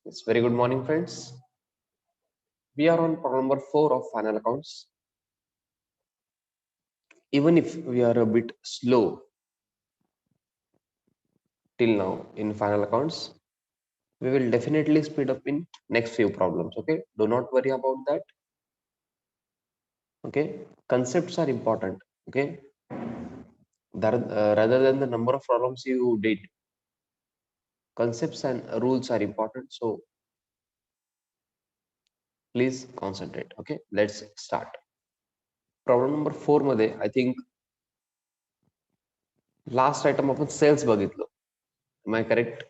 It's very good morning, friends. We are on problem number 4 of final accounts. Even if we are a bit slow till now in final accounts, we will definitely speed up in next few problems. Okay, do not worry about that. Okay, concepts are important. Okay, rather than the number of problems you did, concepts and rules are important. So please concentrate. Okay, let's start. Problem number 4 मध्ये I think last item आपण sales बघितलं. Am I correct?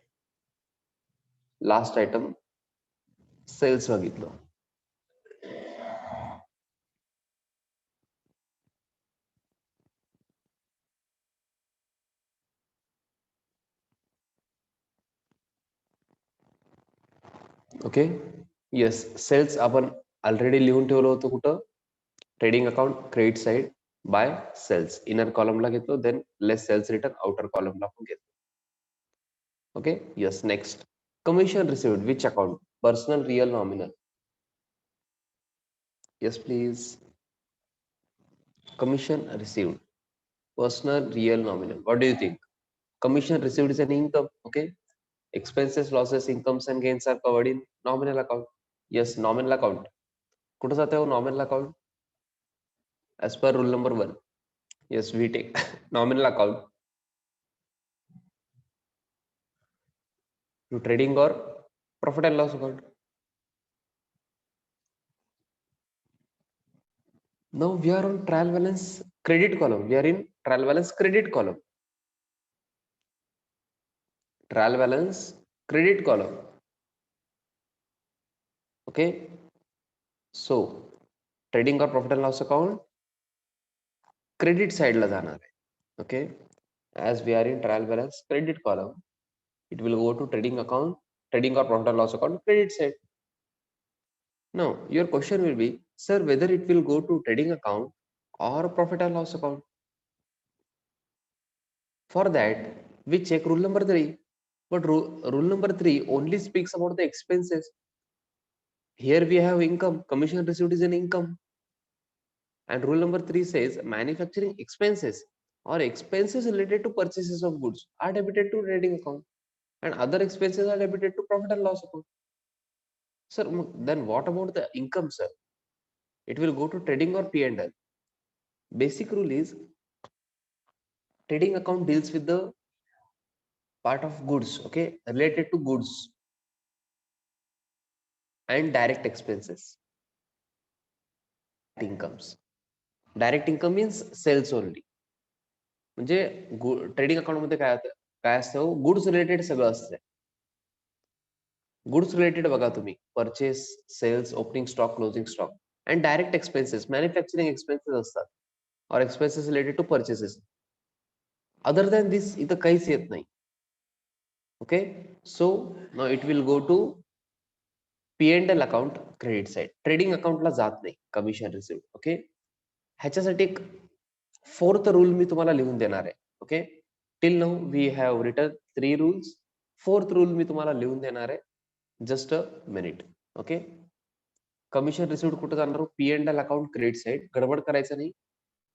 Last item sales बघितलं. Okay yes sales आपण already लिहून ठेवलं होतं कुठं trading account credit side by sales inner कॉलमला घेतो then less sales return outer कॉलमला पण घेतो okay yes next commission received which account personal real nominal yes please commission received personal real nominal what do you think commission received is an income okay expenses losses incomes and gains are covered in nominal account yes nominal account कुठं जाते हो nominal account as per rule number 1 yes we take nominal account to trading or profit and loss account. Now we are on trial balance credit column. We are in trial balance credit column. Trial balance credit column. Okay. So trading or profit and loss account credit side ला जाणार आहे. Okay. As we are in trial balance credit column, it will go to trading account, trading or profit and loss account credit side. Now your question will be, sir, whether it will go to trading account or profit and loss account. For that, we check rule number 3. But rule number 3 only speaks about the expenses. Here we have income. Commission received is an income. And rule number 3 says manufacturing expenses or expenses related to purchases of goods are debited to trading account. And other expenses are debited to profit and loss account. Sir, then what about the income, sir? It will go to trading or P&L. Basic rule is trading account deals with the part of goods, okay, related to goods and direct expenses. Incomes. Direct income means sales only म्हणजे trading account मध्ये काय असतं goods related सगळं असतं goods related बघा तुम्ही purchase sales opening stock closing stock and direct expenses manufacturing expenses असतात और expenses related to purchases other than this इथं काहीच येत नाही okay so now it will go to P&L account credit side trading अकाउंटला जात नाही कमिशन रिसिव्ह ओके ह्याच्यासाठी एक फोर्थ रूल मी तुम्हाला लिहून देणार आहे okay till now we have written 3 rules fourth rule मी तुम्हाला लिहून देणार आहे just a minute okay commission received कुठे जाणार P&L अकाउंट क्रेडिट साइड गडबड करायचं नाही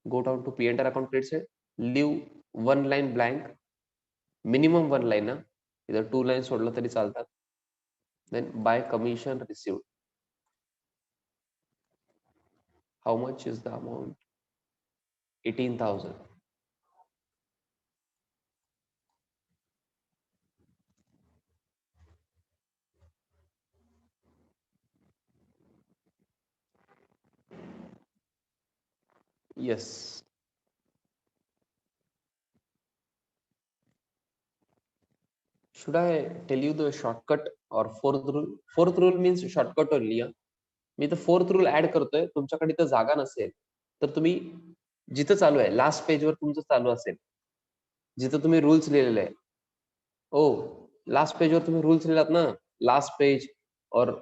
go down to P&L account credit side leave 1 line blank minimum 1 line ना इधर 2 लाइन सोडलं तरी चालतात then by commission received how much is the amount 18,000 yes should I tell you the shortcut or fourth rule means shortcut only मी तर fourth rule add करतोय तुमच्याकडे तर जागा नसेल तर तुम्ही जिथं चालू आहे लास्ट पेजवर तुमचं चालू असेल जिथं तुम्ही रूल्स लिहिलेले आहे ओ लास्ट पेजवर तुम्ही रूल्स लिहिलात ना लास्ट पेज और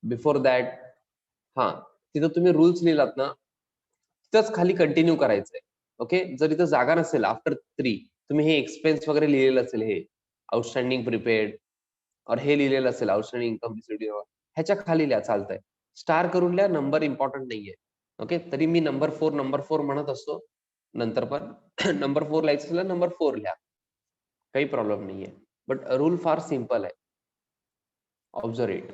बिफोर दॅट हा तिथं तुम्ही रूल्स लिहिलात ना तिथंच खाली कंटिन्यू करायचंय ओके जर इथं जागा नसेल आफ्टर 3 तुम्ही हे एक्सपेन्स वगैरे लिहिलेलं असेल हे आउटस्टँडिंग प्रिपेड और हे लिहिलेलं असेल आउटस्टँडिंग इन्कम रिसिव्ड, ह्याच्या खाली लिहा, चालतंय. स्टार करून लिहा, नंबर इम्पॉर्टंट नाहीये. ओके, तरी मी नंबर 4 म्हणत असतो नंतर पण. नंबर 4 लिहायचं असेल नंबर 4 लिहा, काही प्रॉब्लेम नाहीये. बट रूल फार सिंपल आहे. Observe it.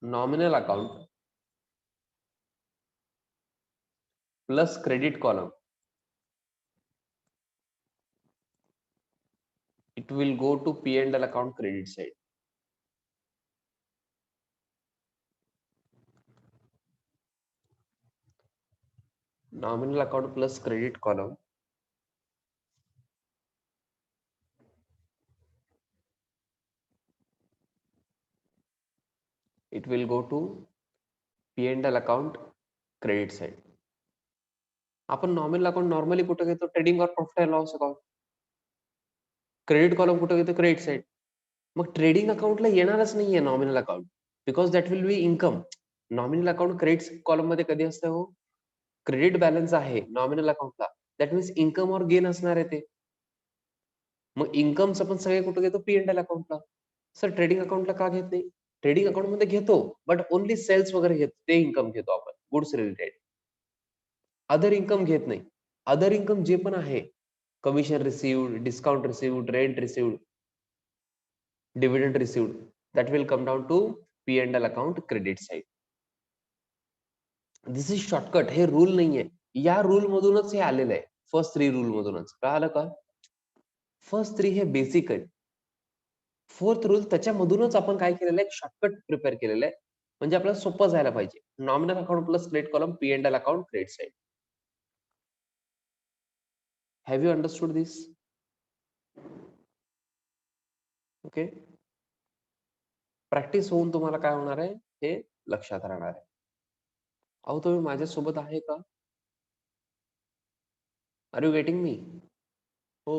Nominal account plus credit column, it will go to P&L account credit side. Nominal account plus credit column, it will go to P&L account credit side. आपण nominal account normally कुठे घेतो? Trading और profit and loss account. Credit column कुठे घेतो? Credit side. मग trading अकाउंटला येणारच नाहीये nominal account, because that will B income. Nominal account credit column मध्ये कधी असतं हो? क्रेडिट बॅलन्स आहे नॉमिनल अकाउंटला, दॅट मीन्स इन्कम और गेन असणार आहे ते. मग इन्कम्स आपण सगळे कुठे घेतो? P&L अकाउंटला. सर ट्रेडिंग अकाउंटला का घेत नाही? ट्रेडिंग अकाउंट मध्ये घेतो, बट ओनली सेल्स वगैरे घेतो, ते इन्कम घेतो आपण, गुड्स रिलेटेड. अदर इन्कम घेत नाही. अदर इन्कम जे पण आहे, commission received, discount received, rent received, dividend received, that will come down to P&L account credit side. This is shortcut. हे रूल नाहीये. या रूल मधूनच हे आलेलं आहे. फर्स्ट 3 रूल मधूनच. कळालं का? फर्स्ट 3 हे बेसिक आहे. फोर्थ रूल त्याच्यामधूनच आपण काय केलेलं आहे? शॉर्टकट प्रिपेअर केलेलं आहे, म्हणजे आपल्याला सोपं जायला पाहिजे. Nominal account plus credit column, P&L account credit side. Have you understood this? Okay, practice होऊन तुम्हाला काय होणार आहे हे लक्षात राहणार आहे. अहो तुम्ही माझ्यासोबत आहे का? Are you getting me? हो.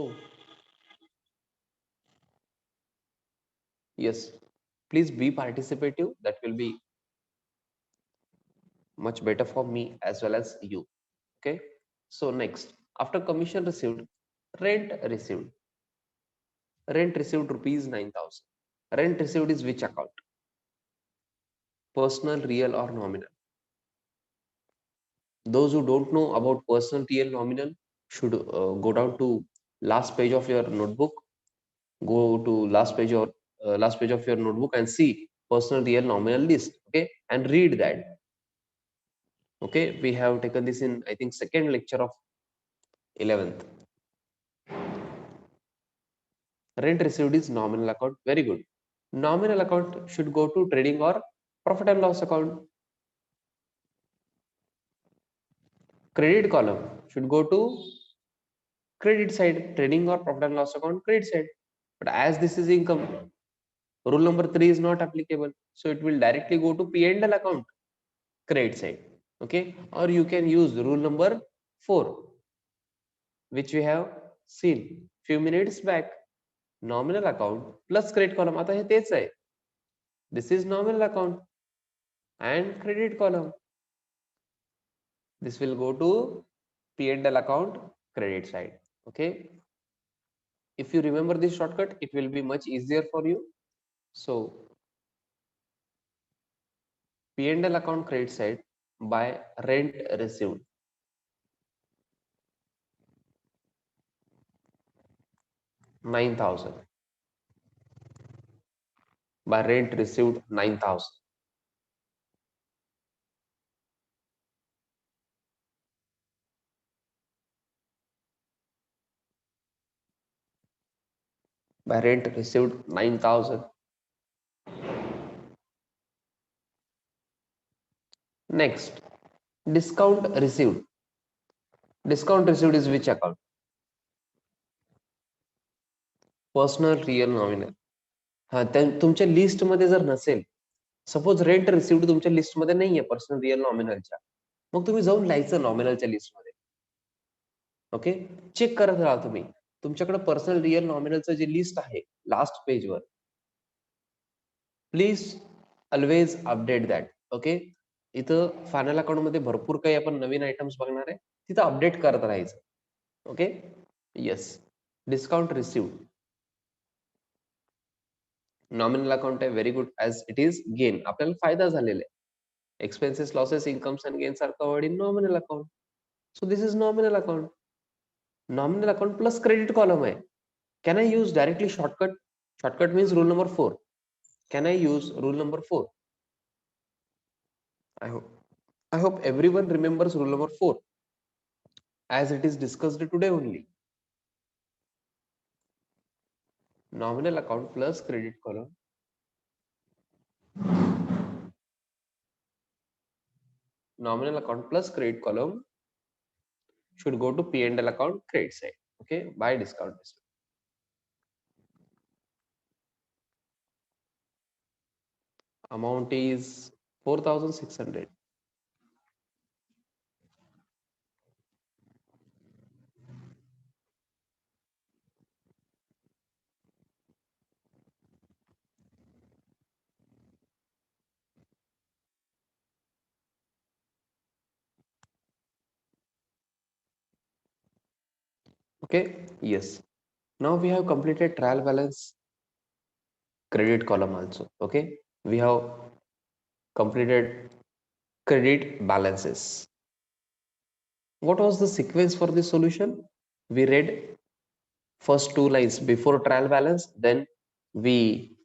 Yes, please be participative. That will be much better for me as well as you. Okay, so next, after commission received, rent received. Rent received rupees 9,000. Rent received is which account? Personal, real or nominal? Those who don't know about personal, real, nominal should go down to last page of your notebook. Go to last page of your notebook and see personal, real, nominal list. Okay, and read that. Okay, we have taken this in, I think, second lecture of 11th. Rent received is nominal account. Very good. Nominal account should go to trading or profit and loss account. Credit column should go to credit side, trading or profit and loss account, credit side. But as this is income, rule number 3 is not applicable, so it will directly go to P&L account, credit side. Okay, or you can use rule number 4, which we have seen few minutes back. Nominal account plus credit column. आता हे तेच आहे. This is nominal account and credit column. This will go to P&L account credit side. Okay, if you remember this shortcut, it will be much easier for you. So P&L account credit side by rent received, 9,000. By rent received, 9,000. By rent received, 9,000. Next, discount received. Discount received is which account? Personal, real, nominal. हा, तुमच्या list मध्ये जर नसेल, suppose rent received तुमच्या list मध्ये नाहीये personal, real, नॉमिनलच्या, मग तुम्ही जाऊन लिहायचं नॉमिनलच्या लिस्ट मध्ये. ओके, चेक करत राहा तुम्ही. तुमच्याकडे पर्सनल, रिअल, नॉमिनलचं जे लिस्ट आहे लास्ट पेजवर, please always update that. Okay, इथं फायनल अकाउंट मध्ये भरपूर काही आपण नवीन आयटम्स बघणार आहे, तिथं अपडेट करत राहायचं. Okay, yes. Discount received, nominal account आहे very good as it is gain. आपल्याला फायदा झालेला आहे. Expenses, losses, incomes and gains are covered in nominal account. So this is nominal account. Nominal account plus credit column hai. Can I use directly shortcut? Shortcut means rule number 4. Can I use rule number 4? I hope everyone remembers rule number 4 as it is discussed today only. Nominal account plus credit column. Nominal account plus credit column should go to P&L account credit side. Okay, by discount. Amount is 4,600. Okay, yes. Now we have completed trial balance credit column also. Okay, we have completed credit balances. What was the sequence for this solution? We read first two lines before trial balance, then we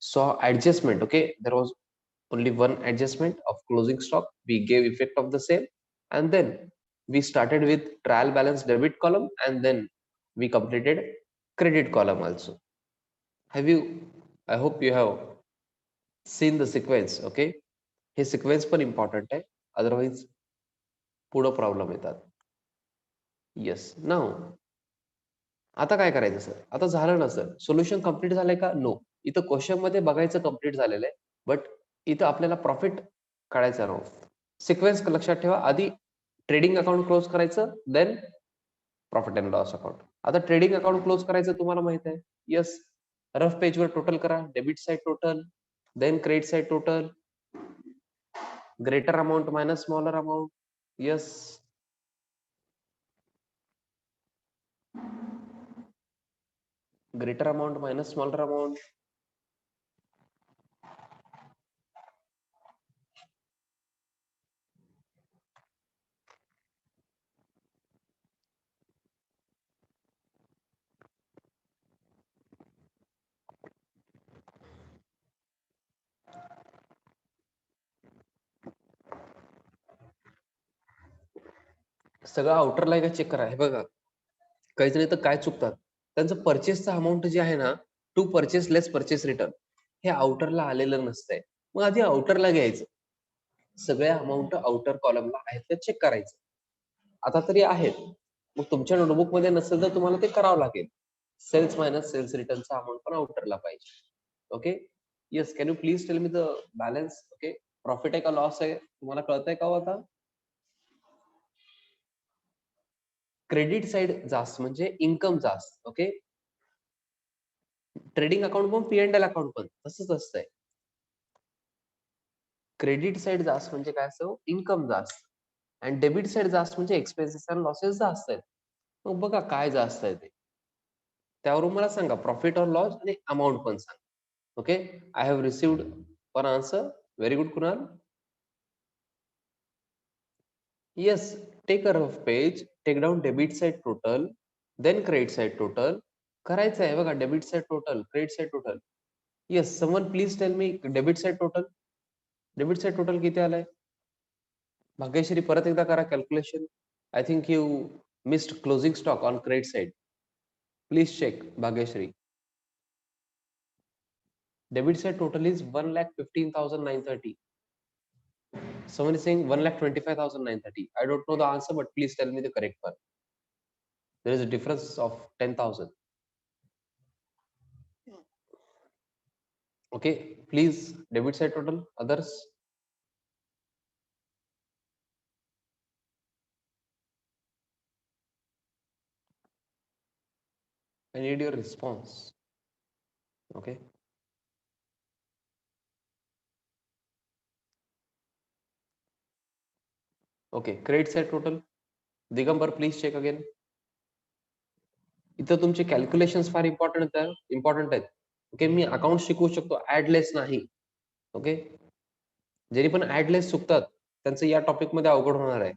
saw adjustment. Okay, there was only one adjustment of closing stock, we gave effect of the same, and then we started with trial balance debit column, and then we completed credit column also. Have you, I hope you have seen the sequence. Okay, हे sequence पण important आहे, otherwise पुढं problem येतात. Yes. नाव आता काय करायचं sir? आता झालं ना सर, सोल्युशन कंप्लीट झालंय का? नो. इथं क्वेश्चन मध्ये बघायचं कंप्लीट झालेलं आहे, बट इथं आपल्याला प्रॉफिट काढायचा राहू. सिक्वेन्स लक्षात ठेवा. आधी ट्रेडिंग अकाउंट क्लोज करायचं, then profit and loss account. आता ट्रेडिंग अकाउंट क्लोज करायचं तुम्हाला माहित आहे. येस. रफ पेजवर टोटल करा. Debit side total, then credit side total, greater amount minus smaller amount. Yes. Greater amount minus smaller amount. सगळं आउटरला आहे का चेक करा. हे बघा, काही जण तर काय चुकतात, त्यांचं परचेसचं अमाऊंट जे आहे ना, to purchase less purchase return, हे आउटरला आलेलं नसतंय. मग आधी आउटरला घ्यायचं, सगळ्या अमाऊंट आउटर कॉलमला आहेत ते चेक करायचं. आता तरी आहेत, मग तुमच्या नोटबुक मध्ये नसेल तर तुम्हाला ते करावं लागेल. सेल्स मायनस सेल्स रिटर्नचा अमाऊंट पण आउटरला पाहिजे. Okay. Yes. Can you please tell me the balance? Okay, profit आहे का लॉस आहे तुम्हाला कळतंय का? आता क्रेडिट साइड जास्त म्हणजे इन्कम जास्त. ओके, ट्रेडिंग अकाउंट पण P&L अकाउंट पण तसंच असतंय. क्रेडिट साइड जास्त म्हणजे काय असतं? इन्कम जास्त. आणि डेबिट साइड जास्त म्हणजे एक्सपेन्सेस आणि लॉसेस जास्त आहेत. मग बघा काय जास्त आहे ते, त्यावरून मला सांगा. प्रॉफिट और लॉस आणि अमाउंट पण सांगा. Okay, I have received one answer. Very good Kunal. Yes. Take a rough page, take down debit side total, then credit side total. करायचं आहे बघा, debit side total, credit side total. Yes. Someone please tell me debit side total. Debit side total किती आलंय? भाग्यश्री परत एकदा करा calculation. I think you missed closing stock on credit side. Please check Bhagyashree. Debit side total is 1,15,930. Someone is saying 1,25,930. I don't know the answer, but please tell me the correct one. There is a difference of 10,000. Okay, please, debit side total. Others? I need your response. Okay. Okay, credit side total. Digambar, please check again. इथं तुमचे calculations फार important आहेत. Okay, मी account शिकवू शकतो, ऍडलेस नाही. Okay, जरी पण ऍडलेस चुकतात त्यांचं या टॉपिक मध्ये अवघड होणार आहे.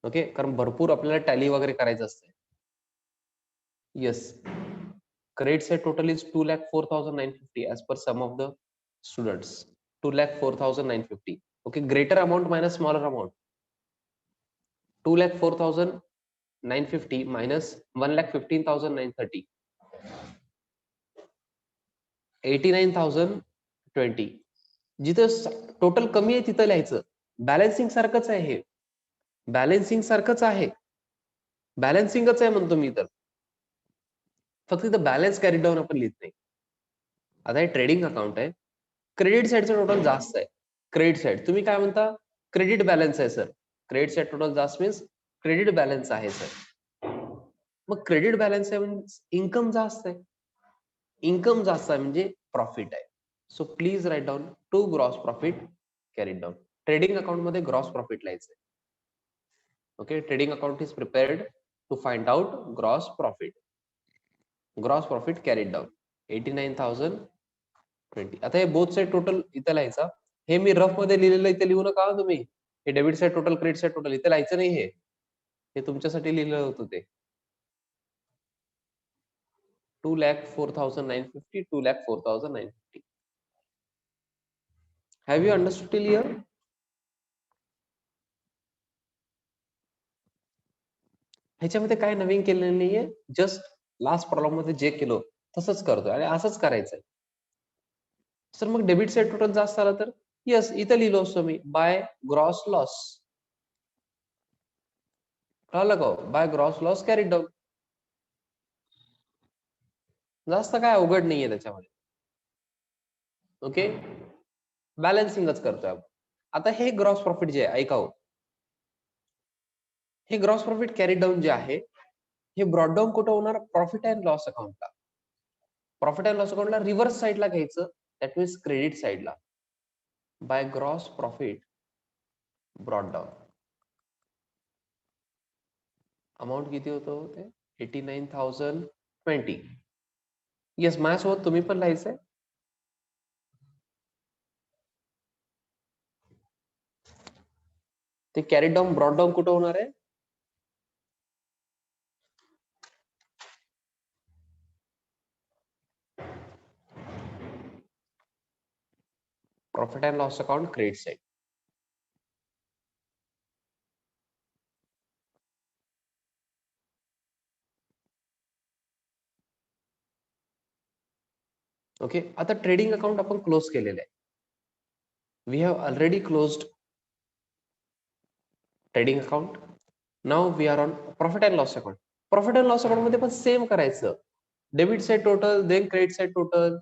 ओके, कारण भरपूर आपल्याला टॅली वगैरे करायचं असते. Yes, credit side total is 2,04,950 as per some of the students. 2,04,950. Okay, greater amount minus smaller amount. 2,04,950 minus 1,15,930. 89,020. जिथं टोटल कमी आहे तिथं लिहायचं. बॅलन्सिंग सारखंच आहे हे. बॅलन्सिंग सारखंच आहे. बॅलन्सिंगच आहे म्हणतो मी तर. फक्त इथं बॅलन्स कॅरी डाऊन आपण लिहित नाही. आता हे ट्रेडिंग अकाउंट आहे. क्रेडिट साईडचं टोटल जास्त आहे. क्रेडिट साईड तुम्ही काय म्हणता? क्रेडिट बॅलन्स आहे सर. क्रेडिट साईड टोटल जास्त मीन्स क्रेडिट बॅलन्स आहे सर. मग क्रेडिट बॅलन्स आहे म्हणजे इन्कम जास्त आहे. इन्कम जास्त आहे म्हणजे प्रॉफिट आहे. So please write down to gross profit carried down. Trading account मध्ये ग्रॉस प्रॉफिट लिहायचंय. Okay, trading account is prepared to find out gross profit. Gross profit carried down 89,020. आता हे बोथ साइड टोटल इथं लिहायचा. हे मी rough मध्ये लिहिलेलं इथे लिहू नका तुम्ही. हे debit side total, credit side total इथे लिहायचं नाही. हे तुमच्यासाठी लिहिलं होतं ते. 2,04,950, 2,04,950. Have you understood till here? ह्याच्यामध्ये काय नवीन केलेलं नाहीये. जस्ट लास्ट प्रॉब्लेम मध्ये जे केलं तसंच करतोय आणि असंच करायचंय. सर मग डेबिट साइड टोटल जास्त आला तर येस, इथं लिहिलो असतो मी बाय ग्रॉस लॉस. कळलं का? By gross loss carried down. जास्त काय अवघड नाहीये त्याच्यामध्ये. ओके, बॅलन्सिंगच करतोय आपण. आता हे ग्रॉस प्रॉफिट जे आहे, ऐका हो, हे ग्रॉस प्रॉफिट कॅरी डाऊन जे आहे हे ब्रॉड डाऊन कुठं होणार? प्रॉफिट अँड लॉस अकाउंटला. प्रॉफिट अँड लॉस अकाउंटला रिव्हर्स साइडला घ्यायचं. दॅट मीन्स क्रेडिट साइडला. By gross profit brought down. Amount किती होतं ते? 89,020. येस, माझ्यासोबत तुम्ही पण लिहायचंय. ते कॅरी डाऊन ब्रॉड डाऊन कुठं होणार आहे? Profit and loss account credit side. Okay, आता ट्रेडिंग अकाउंट आपण क्लोज केलेलं आहे. We have already closed trading account. Now we are on profit and loss account. Profit and loss account मध्ये पण same करायचं. Debit side total, then credit side total,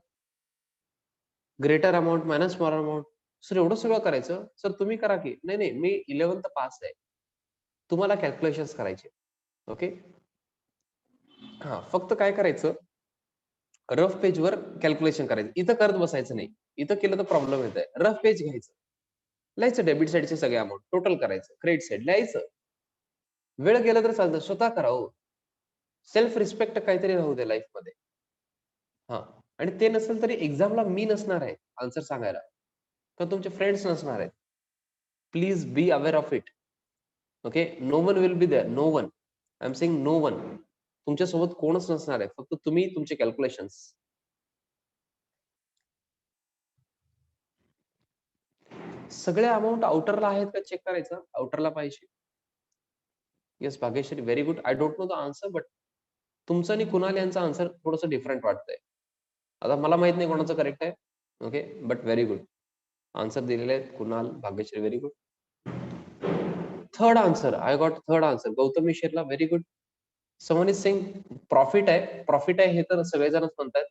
greater amount minus smaller amount. Sir एवढं सगळं करायचं? Sir तुम्ही करा की. नाही नाही, मी 11th पास आहे. तुम्हाला कॅल्क्युलेशन्स करायचे. ओके, हा, फक्त काय करायचं, रफ पेजवर कॅल्क्युलेशन करायचं. इथं करत बसायचं नाही. इथं केलं तर प्रॉब्लेम येत आहे. रफ पेज घ्यायचं, लिहायचं डेबिट साइडचे सगळे अमाऊंट टोटल करायचं, क्रेडिट साइड लिहायचं. वेळ गेला तर चालतं, स्वतः करा हो. सेल्फ रिस्पेक्ट काहीतरी राहू दे लाईफ मध्ये. हा, आणि ते नसेल तरी एक्झामला मी नसणार आहे आन्सर सांगायला, तर तुमचे फ्रेंड्स नसणार आहेत. Please be aware of it. Okay, no one will be there. No one, I am saying no one. तुमच्यासोबत कोणच नसणार आहे, फक्त तुम्ही, तुमचे कॅल्क्युलेशन्स. सगळे अमाऊंट आउटरला आहेत का चेक करायचं. आउटरला पाहिजे. Yes Bhagyashree, very good. I don't know the answer, but तुमचं आणि कुणाल यांचं आन्सर थोडंसं डिफरंट वाटतंय. आता मला माहित नाही कोणाचं करेक्ट आहे. Okay, but very good. Answer दिलेले आहेत Kunal, Bhagyashri, very good. Third answer, I got third answer. Gautami Sherla, very good. Someone is saying profit आहे. प्रॉफिट आहे हे तर सगळेजणच म्हणतात.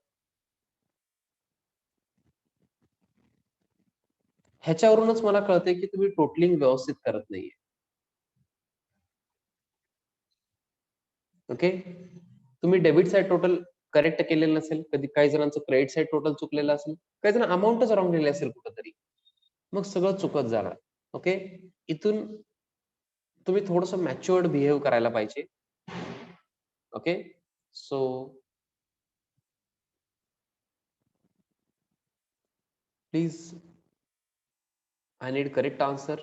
ह्याच्यावरूनच मला कळतंय की तुम्ही टोटलिंग व्यवस्थित करत नाहीये. ओके, तुम्ही डेबिट साइड टोटल करेक्ट केलेलं नसेल, कधी काही जणांचं क्रेडिट साइड टोटल चुकलेलं असेल, काही जण अमाऊंटच रॉंग लिहिली असेल कुठंतरी, मग सगळं चुकत जाणार. ओके, इथून तुम्ही थोडंसं मॅच्युअर्ड बिहेव करायला पाहिजे. Okay, so please, I need correct answer.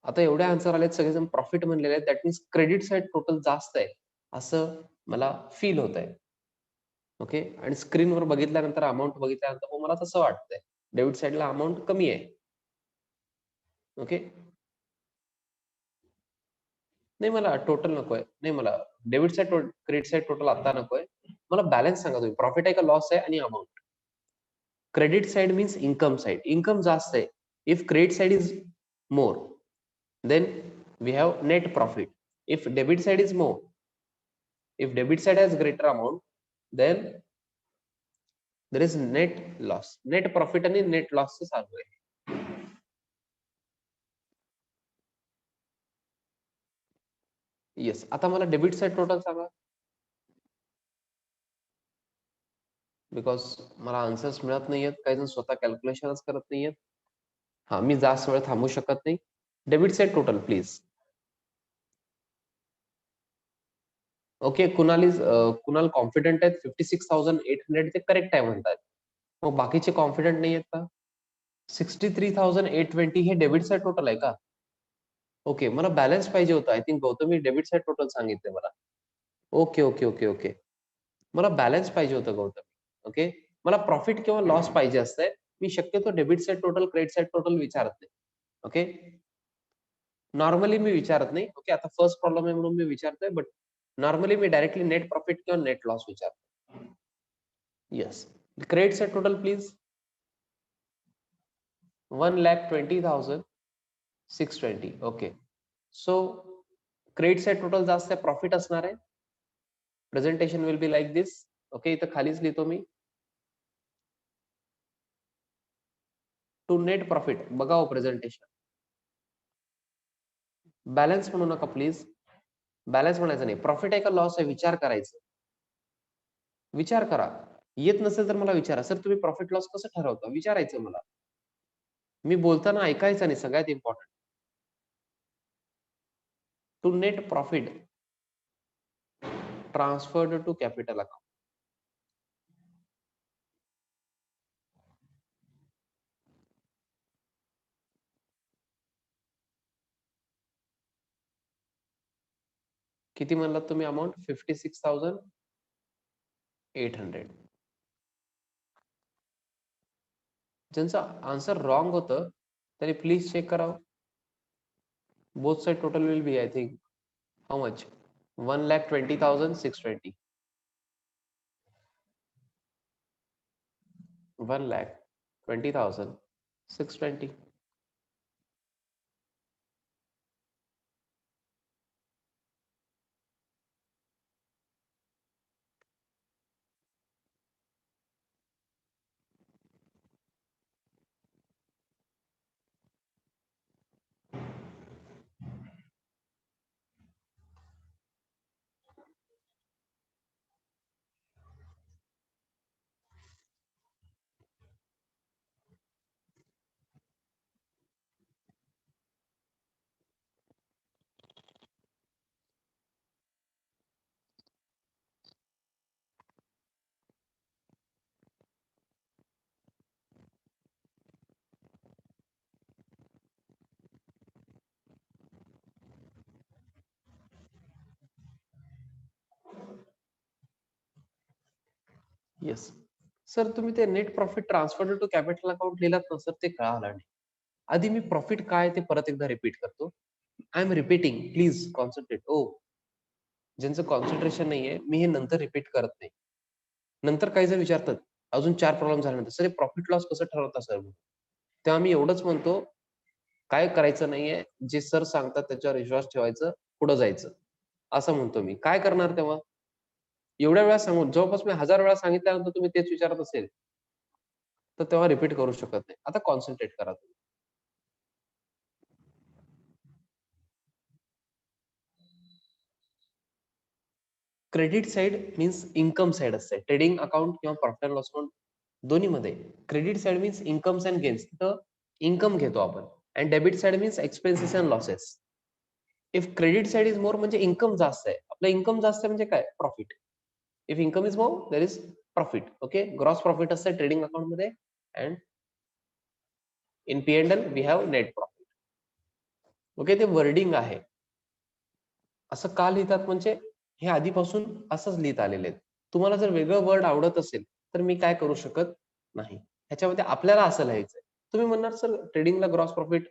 आता एवढे आन्सर आलेत, सगळेजण प्रॉफिट म्हणलेले आहेत, that means credit side total जास्त आहे असं मला फील होत आहे. ओके, आणि स्क्रीनवर बघितल्यानंतर, अमाऊंट बघितल्यानंतर मला तसं वाटतंय डेबिट साईडला अमाऊंट कमी आहे. ओके, नाही मला टोटल नकोय, नाही मला debit side credit side total आता नकोय. मला बॅलन्स सांगा तुम्ही, प्रॉफिट आहे का लॉस आहे आणि amount. Credit side means income side, income जास्त आहे. If credit side is more, then we have net profit. If debit side is more, if debit side has greater amount, then there is net loss. Net profit आणि net loss चं चालू आहे. Yes, आता मला debit side total सांगा, because मला answers मिळत नाहीयेत, काही जण स्वतः कॅल्क्युलेशनच करत नाहीयेत. हा, मी जास्त वेळ थांबू शकत नाही. Debit side total please. Okay, Kunal confident आहेत, 56,800 ते करेक्ट आहे म्हणतात. मग बाकीचे कॉन्फिडंट नाही आहेत का? 63,820 हे डेबिट साइड टोटल आहे का? ओके, मला बॅलन्स पाहिजे होता. I think Gautami debit side total सांगितले मला. ओके ओके ओके ओके, मला बॅलन्स पाहिजे होतं गौतमी. ओके, मला प्रॉफिट किंवा लॉस पाहिजे असतंय. मी शक्यतो debit side total, credit side total विचारत नाही. ओके, नॉर्मली मी विचारत नाही. ओके, आता फर्स्ट प्रॉब्लेम आहे म्हणून मी विचारतोय, but normally me directly net profit किंवा नेट लॉस विचारतो. Yes, credit side total please. 1,20,620. Okay, so credit side total जास्त आहे, प्रॉफिट असणार आहे. Presentation will be like this. Okay, इथं खालीच लिहितो मी. टू नेट प्रॉफिट बघा हो प्रेझेंटेशन. बॅलन्स म्हणू नका प्लीज, बॅलन्स म्हणायचं नाही. प्रॉफिट आहे का लॉस आहे विचार करायचं. विचार करा. येत नसेल तर मला विचारा, सर तुम्ही प्रॉफिट लॉस कसं ठरवता, विचारायचं मला. मी बोलताना ऐकायचं नाही, सगळ्यात important. To net profit transferred to capital account. किती म्हणलात तुम्ही अमाऊंट? 56,800. ज्यांचं आन्सर रॉंग होतं त्यांनी प्लीज चेक करावं. Both side total will be, I think, how much? 1,20,620. 1,20,620. Yes sir, तुम्ही ते net profit transfer to capital account लिहिलात ना सर, ते कळालं नाही. आधी मी प्रॉफिट काय ते परत एकदा रिपीट करतो. I am repeating, please concentrate. ओ, ज्यांचं कॉन्सन्ट्रेशन नाहीये, मी हे नंतर रिपीट करत नाही. नंतर काही जण विचारतात, अजून 4 प्रॉब्लेम झाल्यानंतर, सर प्रॉफिट लॉस कसं ठरवता सर? तेव्हा मी एवढंच म्हणतो, काय करायचं नाहीये, जे सर सांगतात त्याच्यावर विश्वास ठेवायचं, पुढे जायचं, असं म्हणतो मी. काय करणार तेव्हा? एवढ्या वेळा सांगून, जवळपास मी 1000 वेळा सांगितल्यानंतर तुम्ही तेच विचारत असेल, तर तेव्हा रिपीट करू शकत नाही. आता कॉन्सन्ट्रेट करा तुम्ही. Credit side means income side असते. ट्रेडिंग अकाउंट किंवा प्रॉफिट अँड लॉस अकाउंट दोन्हीमध्ये credit side means incomes and gains, तिथं इन्कम घेतो आपण. And debit side means expenses and losses. If credit side is मोर म्हणजे इन्कम जास्त आहे. आपलं इन्कम जास्त आहे म्हणजे काय? Profit. If income is more, there is profit. Okay, gross profit असते ट्रेडिंग अकाउंट मध्ये, and in P&L we have net profit. Okay, ते वर्डिंग आहे. असं का लिहितात म्हणजे हे आधीपासून असंच लिहित आलेले आहेत. तुम्हाला जर वेगळं वर्ड आवडत असेल तर मी काय करू शकत नाही. ह्याच्यामध्ये आपल्याला असं लिहायचंय. तुम्ही म्हणणार सर ट्रेडिंगला ग्रॉस प्रॉफिट,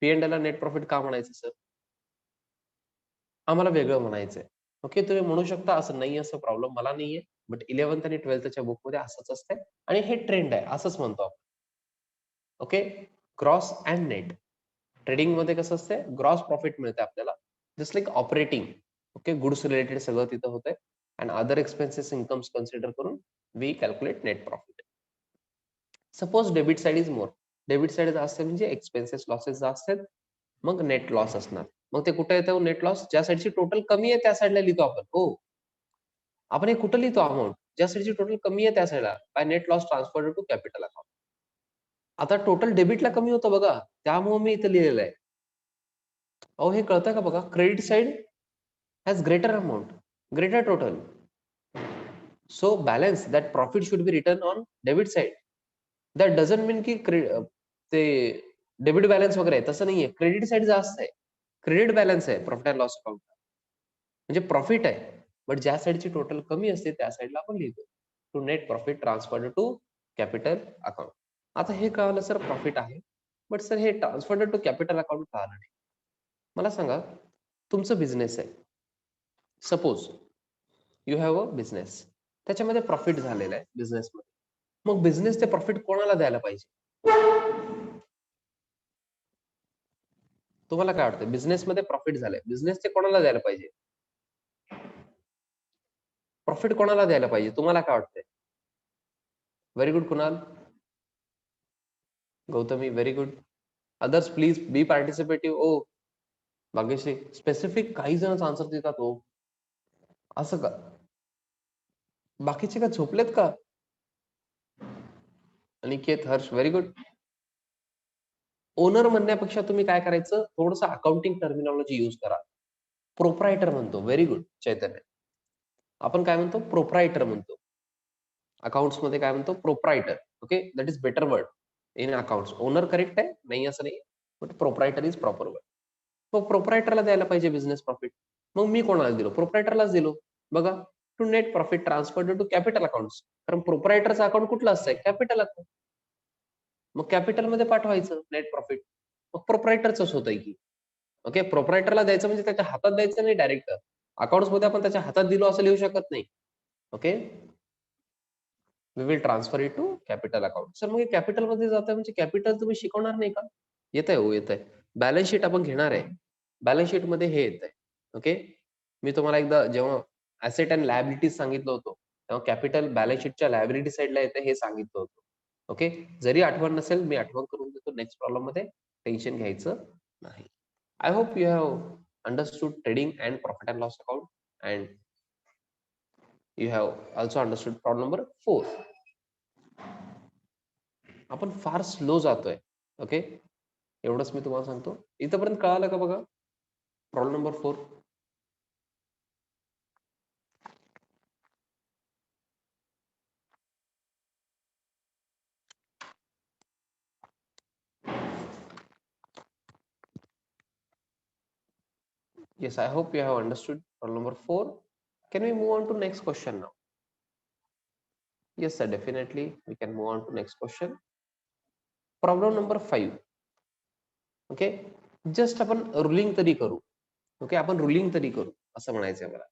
P&L ला नेट प्रॉफिट का म्हणायचं सर? आम्हाला वेगळं म्हणायचंय. ओके, तुम्ही म्हणू शकता असं नाही, असं प्रॉब्लेम मला नाहीये. बट 11th आणि 12th बुकमध्ये असंच असतंय आणि हे ट्रेंड आहे असंच म्हणतो आपण. Okay, gross and net. Trading मध्ये कसं असतंय, ग्रॉस प्रॉफिट मिळते आपल्याला, just like operating. Okay, goods related सगळं तिथं होतंय, and other expenses incomes consider करून we calculate net profit. Suppose debit side is more. Debit side असते म्हणजे एक्सपेन्सेस लॉसेस असतात, मग नेट लॉस असणार. मग ते कुठे येतं नेट लॉस? ज्या साईडची टोटल कमी आहे त्या साईडला लिहितो आपण. हो, आपण हे कुठं लिहितो अमाऊंट? ज्या साईडची टोटल कमी आहे त्या साईडला, by net loss transferred to capital account. आता टोटल डेबिटला कमी होतं बघा, त्यामुळे मी इथं लिहिलेलं आहे. अहो हे कळतं का बघा, credit side has greater amount, greater total. So balance that profit should be return on debit side. That doesn't mean की ते डेबिट बॅलन्स वगैरे आहे, तसं नाहीये. क्रेडिट साइड जास्त आहे, क्रेडिट बॅलन्स आहे प्रॉफिट अँड लॉस अकाउंट, म्हणजे प्रॉफिट आहे. बट ज्या साईडची टोटल कमी असते त्या साईडला आपण लिहितो to net profit transferred to capital account. आता हे कळालं सर प्रॉफिट आहे, बट सर हे ट्रान्सफर्ड टू कॅपिटल अकाउंट कळालं नाही. मला सांगा, तुमचं बिझनेस आहे. Suppose you have a business, त्याच्यामध्ये प्रॉफिट झालेला आहे बिझनेसमध्ये. मग बिझनेस ते प्रॉफिट कोणाला द्यायला पाहिजे? तुम्हाला काय वाटतं? बिझनेसमध्ये प्रॉफिट झालंय, बिझनेस ते कोणाला द्यायला पाहिजे? प्रॉफिट कोणाला द्यायला पाहिजे? तुम्हाला काय वाटतंय? Very good Kunal. Gautami, very good. Others please be participative. ओ भाग्यश्री, स्पेसिफिक काही जण आन्सर देतात हो. असं का? बाकीचे का झोपलेत का? Aniket, Harsh, very good. Owner म्हणण्यापेक्षा तुम्ही काय करायचं, थोडंसं अकाउंटिंग टर्मिनॉलॉजी यूज करा. प्रोप्रायटर म्हणतो. व्हेरी गुड चैतन्य. आपण काय म्हणतो? प्रोप्रायटर म्हणतो. अकाउंट्स मध्ये काय म्हणतो? Proprietor. Okay, that is better word in accounts. Owner correct आहे, नाही असं नाही, but proprietor is proper word. मग प्रोप्रायटरला द्यायला पाहिजे बिझनेस प्रॉफिट. मग मी कोणाला दिलो? प्रोप्रायटरलाच दिलो. बघा, to net profit transferred to capital accounts. कारण प्रोप्रायटरचं अकाउंट कुठलं असतंय? Capital account. मग कॅपिटल मध्ये पाठवायचं नेट प्रॉफिट. मग प्रोप्रायटरच होतंय की. ओके, प्रोप्रायटरला द्यायचं म्हणजे त्याच्या हातात द्यायचं नाही डायरेक्ट. अकाउंट्स मध्ये आपण त्याच्या हातात दिलो असं लिहू शकत नाही. Okay, we will transfer it to capital account. Sir मग कॅपिटल मध्ये जातं म्हणजे कॅपिटल तुम्ही शिकवणार नाही का? येत आहे हो, येत आहे. बॅलन्स शीट आपण घेणार आहे. बॅलन्स शीट मध्ये हे येत आहे. ओके, मी तुम्हाला एकदा जेव्हा ऍसेट अँड लायबिलिटीज सांगितलं होतं, तेव्हा कॅपिटल बॅलन्स शीटच्या लायबिलिटी साईडला येते हे सांगितलं होतं. ओके, जरी आठवण नसेल मी आठवण करून देतो नेक्स्ट प्रॉब्लेम मध्ये, टेन्शन घ्यायचं नाही. I hope you have understood trading and profit and loss account, and you have also understood problem number 4. आपण फार स्लो जातोय. ओके, एवढंच मी तुम्हाला सांगतो. इथपर्यंत कळालं का बघा? Problem number 4. Yes, I hope you have understood problem number 4. Can we move on to next question now? Yes, sir, definitely. We can move on to next question. Problem number 5. Okay, just आपण ruling तरी करू. Okay, आपण ruling तरी करू असं म्हणायचंय मला.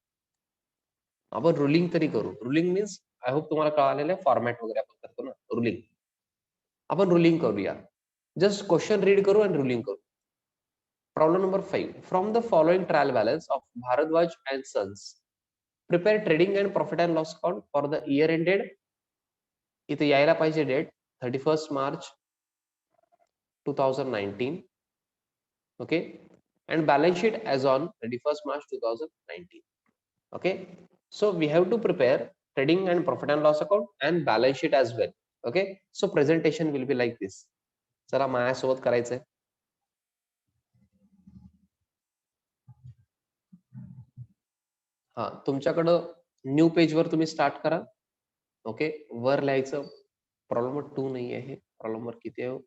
आपण रुलिंग तरी करू. रुलिंग मीन्स आय होप तुम्हाला कळालेलं आहे, फॉर्मॅट वगैरे आपण करतो ना रुलिंग. आपण रुलिंग करूया. जस्ट क्वेश्चन रीड करू आणि रुलिंग करू. Problem number 5. From the following trial balance of Bharadwaj and Sons, prepare trading and profit and loss account for the year ended. इथे यायला पाहिजे date 31st March 2019. Okay, and balance sheet as on 31st March 2019. Okay, so we have to prepare trading and profit and loss account and balance sheet as well. Okay, so presentation will be like this. चला माझ्यासोबत करायचंय. हा, तुमच्याकडं new page वर तुम्ही start करा. Okay, वर लिहायचं. प्रॉब्लेम नंबर 2 नाही आहे. प्रॉब्लेम नंबर किती आहे?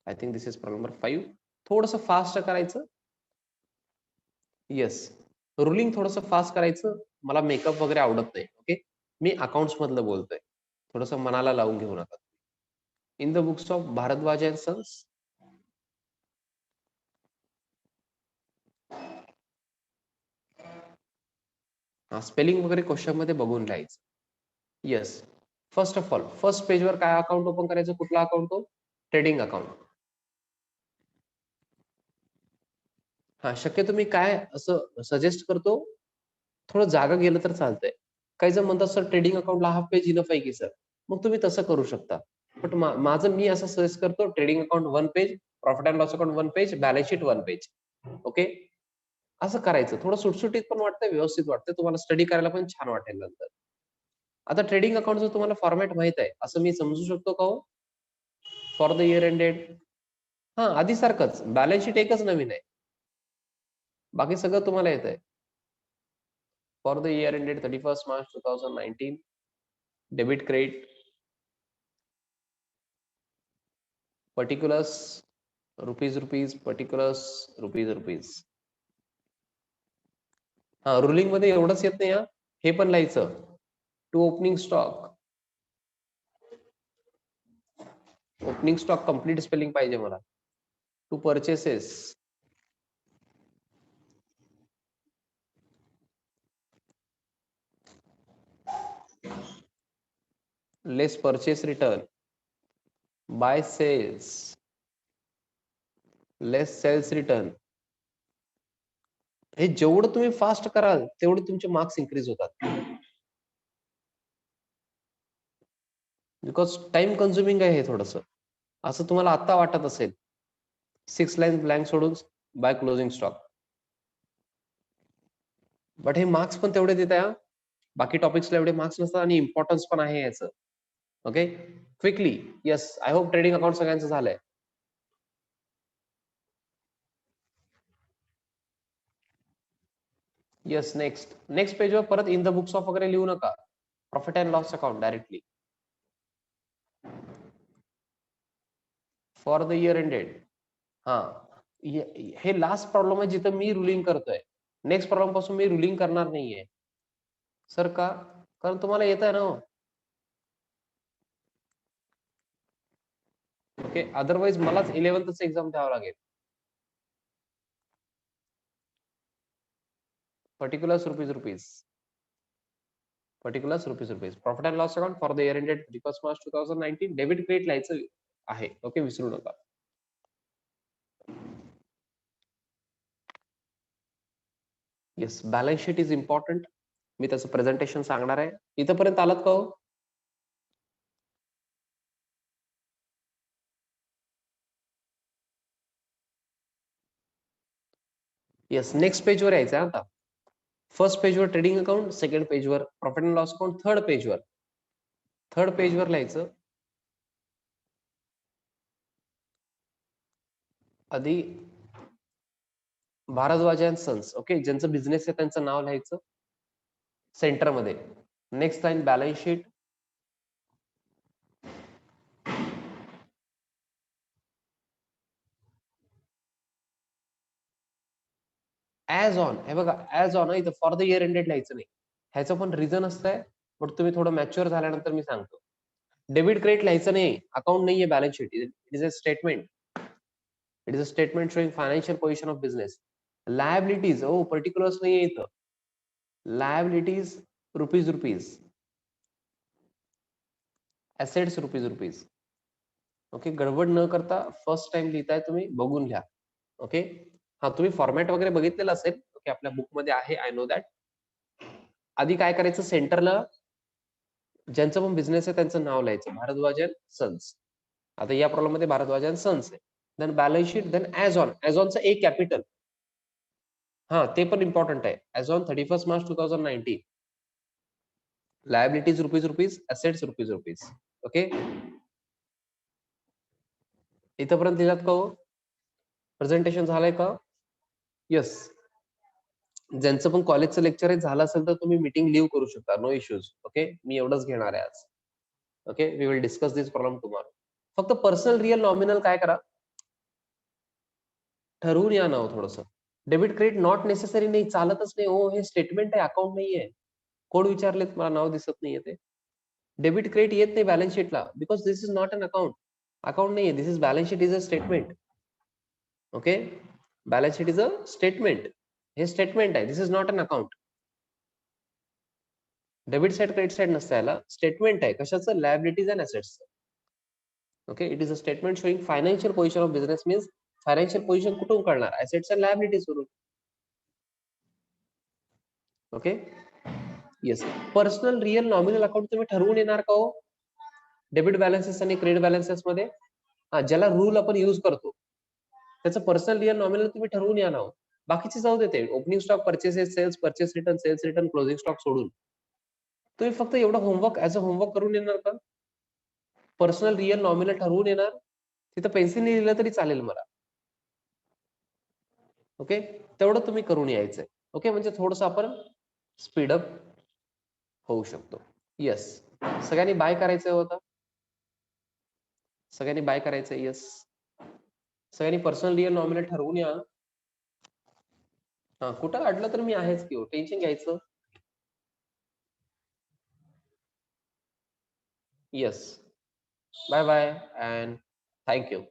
I think this is problem number 5. थोडंसं फास्ट करायचं. येस. रुलिंग थोडंसं फास्ट करायचं. मला मेकअप वगैरे आवडत नाही. ओके. मी अकाउंट्स मधलं बोलतोय. थोडंसं मनाला लावून घेऊ नका. In the books of Bharadwaj and sons. Spelling वगैरे क्वेश्चन मध्ये बघून लिहायचं. Yes. First of all, first पेजवर काय अकाउंट ओपन करायचं? कुठला अकाउंट? तो ट्रेडिंग अकाउंट. शक्यतो मी काय असं सजेस्ट करतो, थोडं जागा गेलं तर चालतंय. काही जण म्हणतात सर ट्रेडिंग अकाउंटला हाफ पेज इनफ आहे की सर. मग तुम्ही तसं करू शकता. बट माझं मी असं सजेस्ट करतो, trading account 1 page, profit and loss account 1 page, balance sheet 1 page. Okay. असं करायचं. थोडं सुटसुटीत पण वाटतंय, व्यवस्थित वाटतंय. तुम्हाला स्टडी करायला पण छान वाटेल नंतर. आता ट्रेडिंग अकाउंटचं तुम्हाला फॉर्मॅट माहित आहे, असं मी समजू शकतो का हो? For the year ended. आधी सारखंच. बॅलन्स शीट एकच नवीन आहे. बाकी सगळं तुम्हाला येतंय. For the year ended 31st March 2019, debit credit, particulars, rupees, particulars, rupees. Ruling मध्ये एवढंच येत नाही. हे पण लिहायचं. To opening stock. Opening stock complete spelling पाहिजे मला. To purchases. Less purchase return. By sales. Less sales return. हे जेवढं तुम्ही फास्ट कराल तेवढे तुमचे मार्क्स इन्क्रीज होतात. बिकॉज टाइम कन्झ्युमिंग आहे हे थोडंसं. असं तुम्हाला आता वाटत असेल. 6 लाईन ब्लँक सोडून बाय क्लोजिंग स्टॉक. बट हे मार्क्स पण तेवढे देत आहे. बाकी टॉपिक्सला एवढे मार्क्स नसतात आणि इम्पॉर्टन्स पण आहे याचं. Okay. Quickly. Yes. I hope trading account सगळ्यांचं झालंय. येस. नेक्स्ट पेजवर परत इन द बुक्स ऑफ वगैरे लिहू नका. Profit and loss account directly. For the year ended. हे लास्ट प्रॉब्लेम आहे जिथं मी रुलिंग करतोय. नेक्स्ट प्रॉब्लेम पासून मी रुलिंग करणार नाहीये. सर का? कारण तुम्हाला येत आहे ना. ओके. अदरवाईज मलाच 11th एक्झाम द्यावं लागेल. particulars rupees. Particulars rupees. Profit and loss account for the year ended 31st March 2019. Debit credit लिहायचं आहे. ओके. विसरू नका. Yes. Balance sheet is important. मी त्याचं प्रेझेंटेशन सांगणार आहे. इथपर्यंत आलात का हो? येस. नेक्स्ट पेजवर यायचं आहे आता. फर्स्ट पेजवर ट्रेडिंग अकाउंट, सेकंड पेजवर profit and loss account, third पेजवर लिहायचं. आधी भारद्वाज अँड सन्स. ओके. ज्यांचं बिझनेस आहे त्यांचं नाव लिहायचं सेंटरमध्ये. Next line balance sheet. As on. हे बघा, ऍज ऑन इथं फॉर द इयर एंडेड लिहायचं नाही. ह्याचं पण रिझन असतंय, बट तुम्ही थोडं मॅच्युअर झाल्यानंतर मी सांगतो. डेबिट क्रेडिट लिहायचं नाही. अकाउंट नाहीये balance sheet. It is a statement. It is a statement showing financial position of business. Liabilities. Particulars नाहीये इथं. Liabilities rupees. Assets rupees. Okay. गडबड न करता फर्स्ट टाइम लिहिताय तुम्ही, बघून घ्या. ओके. तुम्ही फॉर्मॅट वगैरे बघितलेलं असेल. ओके. आपल्या बुक मध्ये आहे. I know that. आधी काय करायचं? सेंटरला ज्यांचं पण बिझनेस आहे त्यांचं नाव लिहायचं. Bharadwaj and sons. आता या प्रॉब्लेम मध्ये भारद्वाज अँड सन्स आहे. Then balance sheet, then as on. As ऑनचं ए कॅपिटल. ते पण इम्पॉर्टंट आहे. As on 31st March 2019. Liabilities rupees. Assets rupees. Okay. इथपर्यंत लिहिलात का हो? प्रेझेंटेशन झालंय का? येस. ज्यांचं पण कॉलेजचं लेक्चर झालं असेल तर तुम्ही मीटिंग लिव्ह करू शकता. No issues. ओके. मी एवढंच घेणार आहे आज. Okay, we will discuss this problem tomorrow. फक्त पर्सनल रिअल नॉमिनल काय करा, ठरवून या ना हो थोडंसं. डेबिट क्रेडिट नॉट नेसेसरी नाही, चालतच नाही हो, हे स्टेटमेंट आहे, अकाउंट नाहीये. कोड विचारलेत, मला नाव दिसत नाहीये ते. डेबिट क्रेडिट येत नाही बॅलन्स शीटला, because this is not an account. Account नाहीये, this is balance sheet, is a statement. Okay, balance sheet is a statement. हे स्टेटमेंट आहे, this is not an account. Debit side credit side नसतं याला, statement आहे कशाचं, liabilities and assets. Okay, it is a statement showing financial position of business, means financial position कुठून कळणार, assets and liabilities वरून. Okay, yes. Personal real nominal account तुम्ही ठरवून येणार का हो, डेबिट बॅलन्सेस आणि क्रेडिट बॅलन्सेस मध्ये. हा, ज्याला रूल आपण यूज करतो त्याचं पर्सनल रिअल नॉमिनल तुम्ही ठरवून या ना हो. बाकीचे जाऊ देते, opening stock, purchases, sales, purchase return, sales return, closing stock सोडून तुम्ही फक्त एवढं होमवर्क ऍज अ होमवर्क करून येणार का, पर्सनल रिअल नॉमिनल ठरवून येणार. तिथं पेन्सिल लिहिलं तरी चालेल मला. ओके, तेवढं तुम्ही करून यायचंय. ओके, म्हणजे थोडंसं आपण स्पीडअप होऊ शकतो. येस, सगळ्यांनी बाय करायचं होतं, सगळ्यांनी बाय करायचं. येस, सगळ्यांनी पर्सनल रिअल नॉमिनल ठरवून या. हा, कुठं अडलं तर मी आहेच की हो, टेन्शन घ्यायचं. Yes, bye bye and thank you.